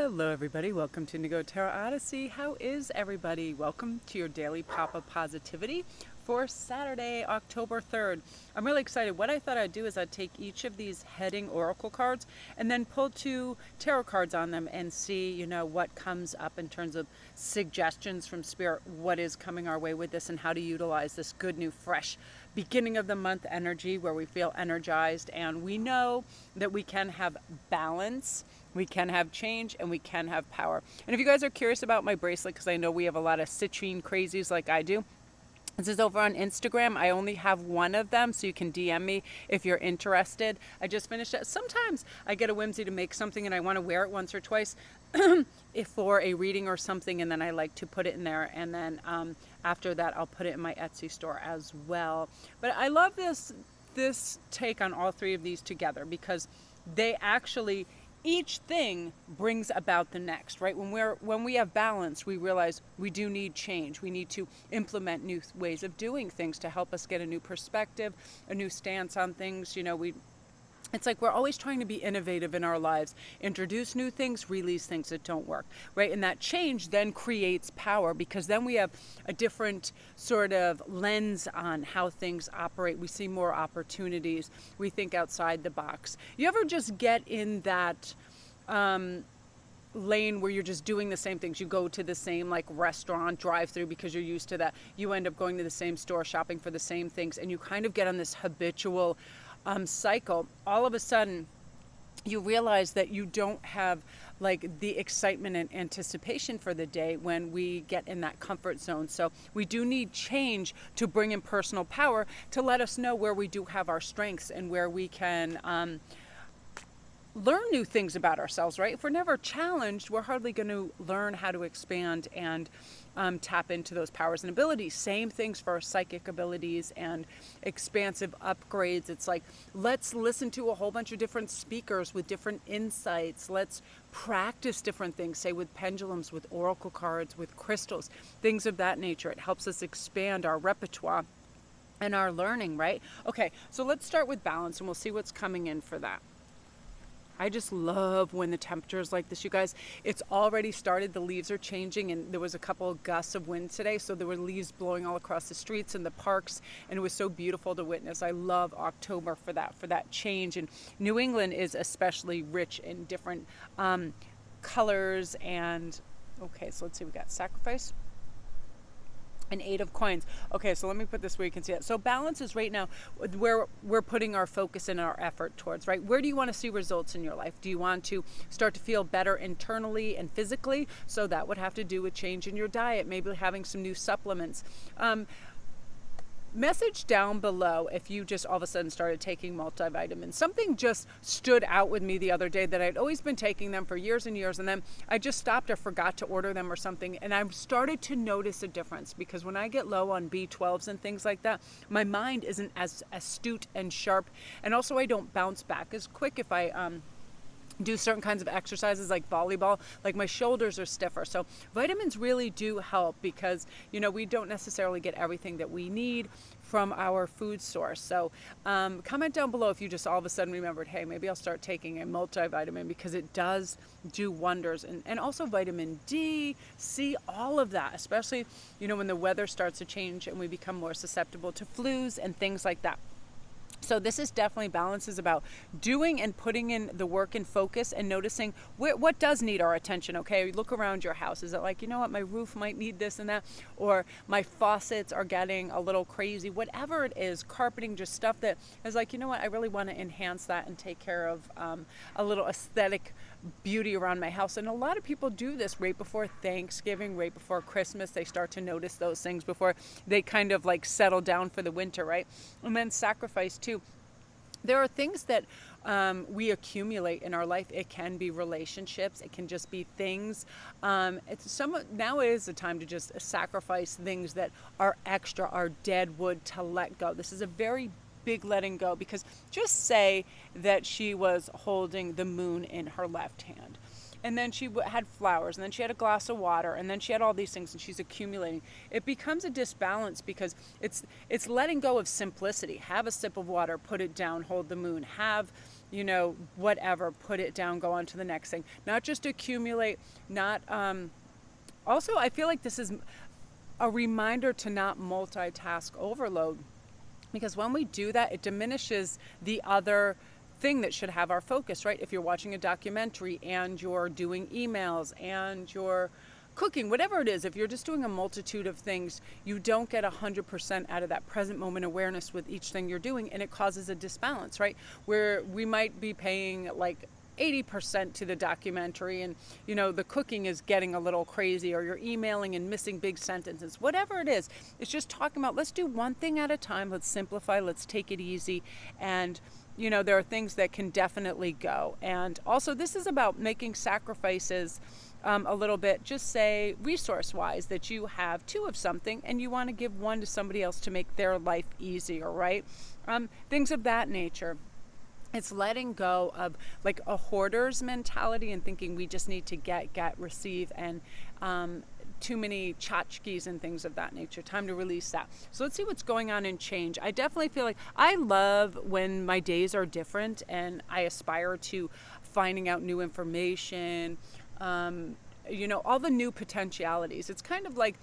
Hello everybody, welcome to Indigo Tarot Odyssey. How is everybody? Welcome to your daily pop of positivity for Saturday, October 3rd. I'm really excited. What I thought I'd do is I'd take each of these heading oracle cards and then pull two tarot cards on them and see, what comes up in terms of suggestions from spirit, what is coming our way with this and how to utilize this good new fresh beginning of the month energy where we feel energized and we know that we can have balance, we can have change, and we can have power. And if you guys are curious about my bracelet, because I know we have a lot of citrine crazies like I do, this is over on Instagram. I only have one of them, so you can DM me if you're interested. I just finished it. Sometimes I get a whimsy to make something and I want to wear it once or twice if for a reading or something, and then I like to put it in there, and then after that I'll put it in my Etsy store as well. But I love this take on all three of these together because they actually, each thing brings about the next, right? When we have balance, we realize we do need change. We need to implement new ways of doing things to help us get a new perspective, a new stance on things. It's like we're always trying to be innovative in our lives, introduce new things, release things that don't work, right? And that change then creates power because then we have a different sort of lens on how things operate. We see more opportunities. We think outside the box. You ever just get in that lane where you're just doing the same things? You go to the same restaurant drive through because you're used to that. You end up going to the same store, shopping for the same things, and you kind of get on this habitual cycle. All of a sudden you realize that you don't have the excitement and anticipation for the day when we get in that comfort zone. So we do need change to bring in personal power to let us know where we do have our strengths and where we can learn new things about ourselves, right? If we're never challenged, we're hardly going to learn how to expand and tap into those powers and abilities. Same things for our psychic abilities and expansive upgrades. It's like, let's listen to a whole bunch of different speakers with different insights. Let's practice different things, say with pendulums, with oracle cards, with crystals, things of that nature. It helps us expand our repertoire and our learning, right? Okay, so let's start with balance and we'll see what's coming in for that. I just love when the temperature is like this, you guys. It's already started. The leaves are changing, and there was a couple of gusts of wind today, so there were leaves blowing all across the streets and the parks, and it was so beautiful to witness. I love October for that change, and New England is especially rich in different colors. And okay, so let's see, we got sacrifice. An 8 of coins. Okay, so let me put this where you can see it. So balance is right now where we're putting our focus and our effort towards, right? Where do you want to see results in your life? Do you want to start to feel better internally and physically? So that would have to do with change in your diet, maybe having some new supplements. Message down below if you just all of a sudden started taking multivitamins. Something just stood out with me the other day that I'd always been taking them for years and years, and then I just stopped or forgot to order them or something, and I started to notice a difference because when I get low on B12s and things like that, my mind isn't as astute and sharp, and also I don't bounce back as quick if I do certain kinds of exercises like volleyball. Like my shoulders are stiffer. So vitamins really do help because we don't necessarily get everything that we need from our food source. So comment down below if you just all of a sudden remembered, hey, maybe I'll start taking a multivitamin because it does do wonders. And also vitamin D, C, all of that, especially when the weather starts to change and we become more susceptible to flus and things like that. So this is definitely balance, is about doing and putting in the work and focus and noticing what does need our attention. Okay, look around your house. Is it like, my roof might need this and that, or my faucets are getting a little crazy, whatever it is, carpeting, just stuff that is like, I really want to enhance that and take care of a little aesthetic beauty around my house. And a lot of people do this right before Thanksgiving, right before Christmas. They start to notice those things before they kind of settle down for the winter, right? And then sacrifice too. There are things that we accumulate in our life. It can be relationships. It can just be things. Now is the time to just sacrifice things that are extra, are dead wood, to let go. This is a very big letting go, because just say that she was holding the moon in her left hand, and then she had flowers, and then she had a glass of water, and then she had all these things, and she's accumulating. It becomes a disbalance because it's letting go of simplicity. Have a sip of water, put it down, hold the moon. Have whatever, put it down, go on to the next thing. Not just accumulate, not, also, I feel like this is a reminder to not multitask overload, because when we do that, it diminishes the other thing that should have our focus, right? If you're watching a documentary and you're doing emails and you're cooking, whatever it is, if you're just doing a multitude of things, you don't get 100% out of that present moment awareness with each thing you're doing, and it causes a disbalance, right? Where we might be paying like 80% to the documentary, and the cooking is getting a little crazy, or you're emailing and missing big sentences, whatever it is. It's just talking about, let's do one thing at a time, let's simplify, let's take it easy. And there are things that can definitely go. And also, this is about making sacrifices a little bit. Just say resource wise that you have 2 of something and you want to give 1 to somebody else to make their life easier, right? Things of that nature. It's letting go of like a hoarder's mentality and thinking we just need to get, receive, and too many tchotchkes and things of that nature. Time to release that. So let's see what's going on in change. I definitely feel like I love when my days are different and I aspire to finding out new information, all the new potentialities. It's kind of like,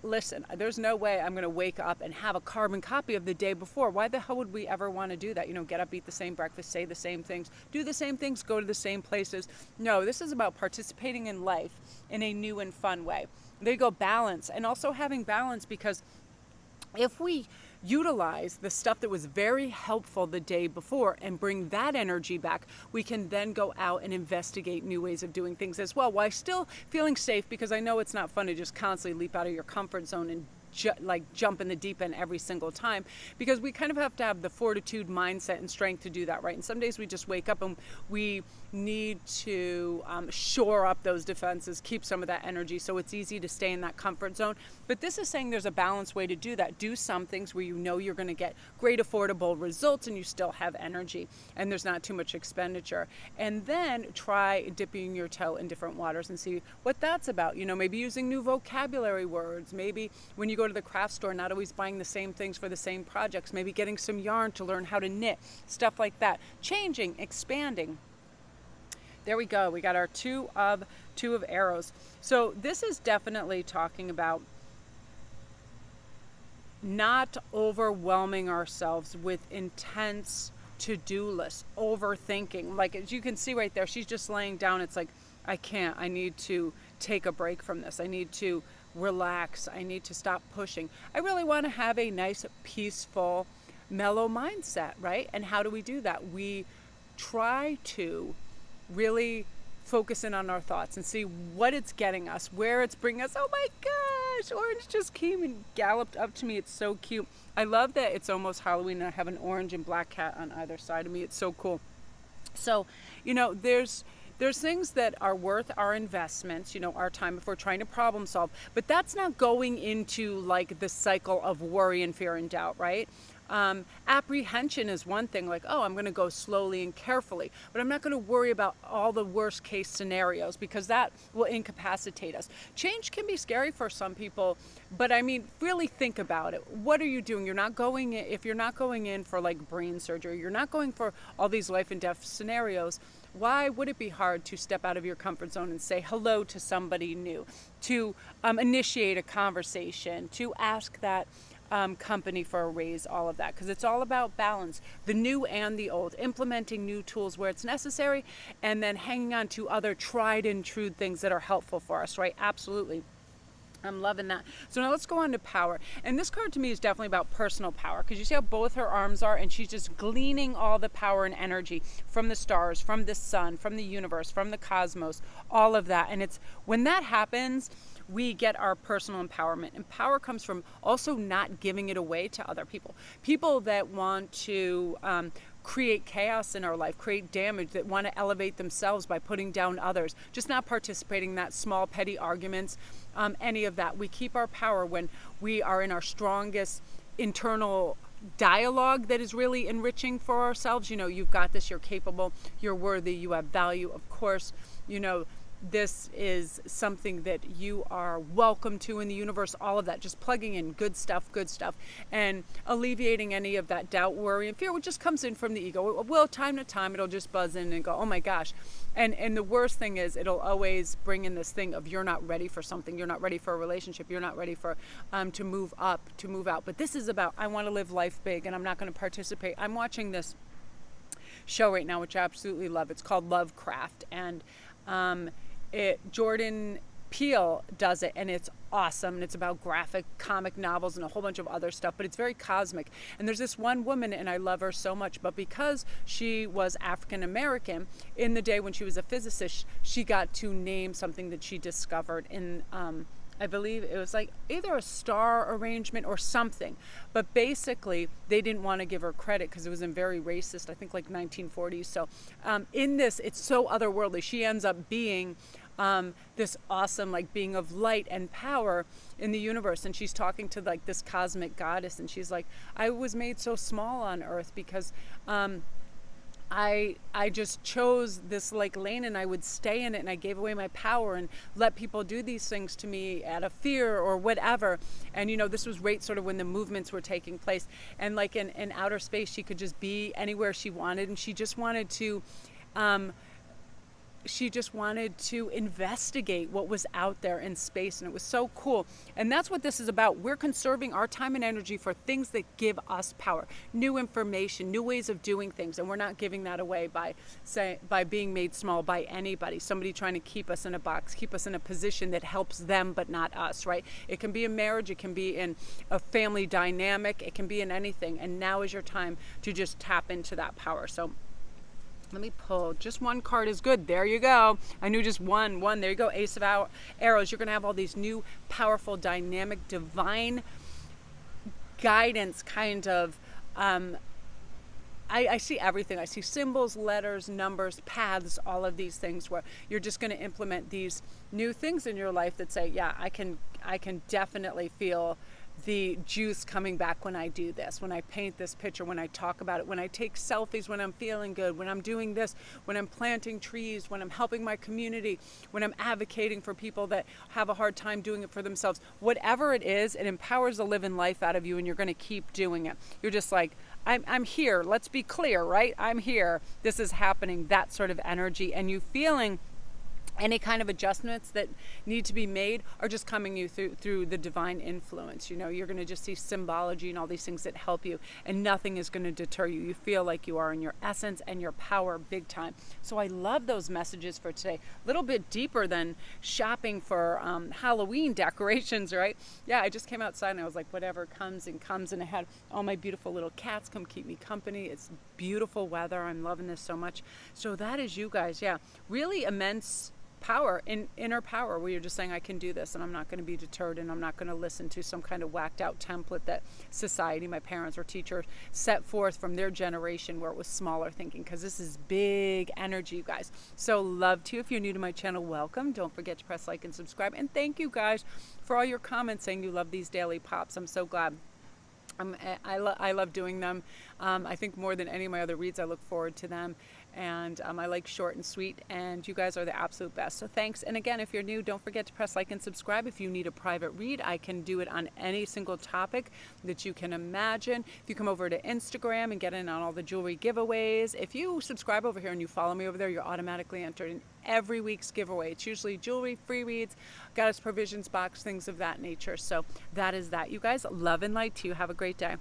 listen, there's no way I'm going to wake up and have a carbon copy of the day before. Why the hell would we ever want to do that? Get up, eat the same breakfast, say the same things, do the same things, go to the same places. No, this is about participating in life in a new and fun way. There you go, balance. And also having balance, because if we utilize the stuff that was very helpful the day before and bring that energy back, we can then go out and investigate new ways of doing things as well, while still feeling safe, because I know it's not fun to just constantly leap out of your comfort zone and jump in the deep end every single time, because we kind of have to have the fortitude, mindset, and strength to do that, right? And some days we just wake up and we need to shore up those defenses, keep some of that energy, so it's easy to stay in that comfort zone. But this is saying there's a balanced way to do that. Do some things where you're going to get great affordable results and you still have energy and there's not too much expenditure. And then try dipping your toe in different waters and see what that's about. Maybe using new vocabulary words. Maybe when you go to the craft store, not always buying the same things for the same projects. Maybe getting some yarn to learn how to knit, stuff like that. Changing, expanding. There we go. We got our two of arrows. So this is definitely talking about not overwhelming ourselves with intense to-do lists, overthinking. Like, as you can see right there, she's just laying down. It's like, I can't. I need to take a break from this. I need to relax. I need to stop pushing. I really want to have a nice, peaceful, mellow mindset, right? And how do we do that? We try to really focus in on our thoughts and see what it's getting us, where it's bringing us. Oh my gosh, Orange just came and galloped up to me. It's so cute. I love that it's almost Halloween and I have an orange and black cat on either side of me. It's so cool. So, there's things that are worth our investments, our time, if we're trying to problem solve, but that's not going into like the cycle of worry and fear and doubt, right? Apprehension is one thing, like, oh, I'm going to go slowly and carefully, but I'm not going to worry about all the worst case scenarios, because that will incapacitate us. Change can be scary for some people, but I mean, really think about it. What are you doing? If you're not going in for like brain surgery, you're not going for all these life and death scenarios. Why would it be hard to step out of your comfort zone and say hello to somebody new, to initiate a conversation, to ask that company for a raise, all of that, because it's all about balance, the new and the old, implementing new tools where it's necessary, and then hanging on to other tried and true things that are helpful for us, right? Absolutely. I'm loving that. So now let's go on to power. And this card to me is definitely about personal power, because you see how both her arms are, and she's just gleaning all the power and energy from the stars, from the sun, from the universe, from the cosmos, all of that. And it's when that happens, we get our personal empowerment. And power comes from also not giving it away to other people. People that want to create chaos in our life, create damage, that want to elevate themselves by putting down others, just not participating in that small petty arguments, any of that. We keep our power when we are in our strongest internal dialogue that is really enriching for ourselves. You've got this, you're capable, you're worthy, you have value. Of course, this is something that you are welcome to in the universe, all of that, just plugging in good stuff, and alleviating any of that doubt, worry, and fear, which just comes in from the ego. Well, time to time, it'll just buzz in and go, oh my gosh. And the worst thing is, it'll always bring in this thing of you're not ready for something, you're not ready for a relationship, you're not ready for to move up, to move out. But this is about, I want to live life big, and I'm not going to participate. I'm watching this show right now, which I absolutely love. It's called Lovecraft, and Jordan Peele does it, and it's awesome, and it's about graphic comic novels and a whole bunch of other stuff, but it's very cosmic. And there's this one woman, and I love her so much, but because she was African American, in the day when she was a physicist, she got to name something that she discovered in I believe it was like either a star arrangement or something, but basically they didn't want to give her credit because it was in very racist, I think like 1940s. So in this, it's so otherworldly. She ends up being this awesome like being of light and power in the universe, and she's talking to like this cosmic goddess, and she's like, I was made so small on earth because I just chose this like lane, and I would stay in it, and I gave away my power and let people do these things to me out of fear or whatever. And this was right sort of when the movements were taking place, and like in outer space she could just be anywhere she wanted, and she just wanted to investigate what was out there in space, and it was so cool. And that's what this is about. We're conserving our time and energy for things that give us power, new information, new ways of doing things, and we're not giving that away by being made small by anybody, somebody trying to keep us in a box, keep us in a position that helps them but not us, right? It can be in marriage, it can be in a family dynamic, it can be in anything, and now is your time to just tap into that power. So let me pull. Just one card is good. There you go. I knew just one. There you go. Ace of Arrows. You're going to have all these new, powerful, dynamic, divine guidance kind of. I see everything. I see symbols, letters, numbers, paths, all of these things where you're just going to implement these new things in your life that say, yeah, I can definitely feel the juice coming back when I do this, when I paint this picture, when I talk about it, when I take selfies, when I'm feeling good, when I'm doing this, when I'm planting trees, when I'm helping my community, when I'm advocating for people that have a hard time doing it for themselves. Whatever it is, it empowers the living life out of you, and you're going to keep doing it. You're just like, I'm here. Let's be clear, right? I'm here. This is happening. That sort of energy, and you feeling any kind of adjustments that need to be made are just coming you through the divine influence. You're going to just see symbology and all these things that help you, and nothing is going to deter you. You feel like you are in your essence and your power big time. So I love those messages for today. A little bit deeper than shopping for Halloween decorations, right? Yeah, I just came outside and I was like, whatever comes, and I had all my beautiful little cats come keep me company. It's beautiful weather. I'm loving this so much. So that is you guys. Yeah, really immense power, inner power, where you're just saying, I can do this, and I'm not going to be deterred, and I'm not going to listen to some kind of whacked out template that society, my parents or teachers set forth from their generation where it was smaller thinking, because this is big energy, you guys. So love to you. If you're new to my channel, welcome. Don't forget to press like and subscribe, and thank you guys for all your comments saying you love these daily pops. I'm so glad. I love doing them. I think more than any of my other reads, I look forward to them. And I like short and sweet, and you guys are the absolute best. So thanks. And again, if you're new, don't forget to press like and subscribe. If you need a private read, I can do it on any single topic that you can imagine. If you come over to Instagram and get in on all the jewelry giveaways, if you subscribe over here and you follow me over there, you're automatically entered in every week's giveaway. It's usually jewelry, free reads, goddess provisions box, things of that nature. So that is that, you guys. Love and light to you. Have a great day.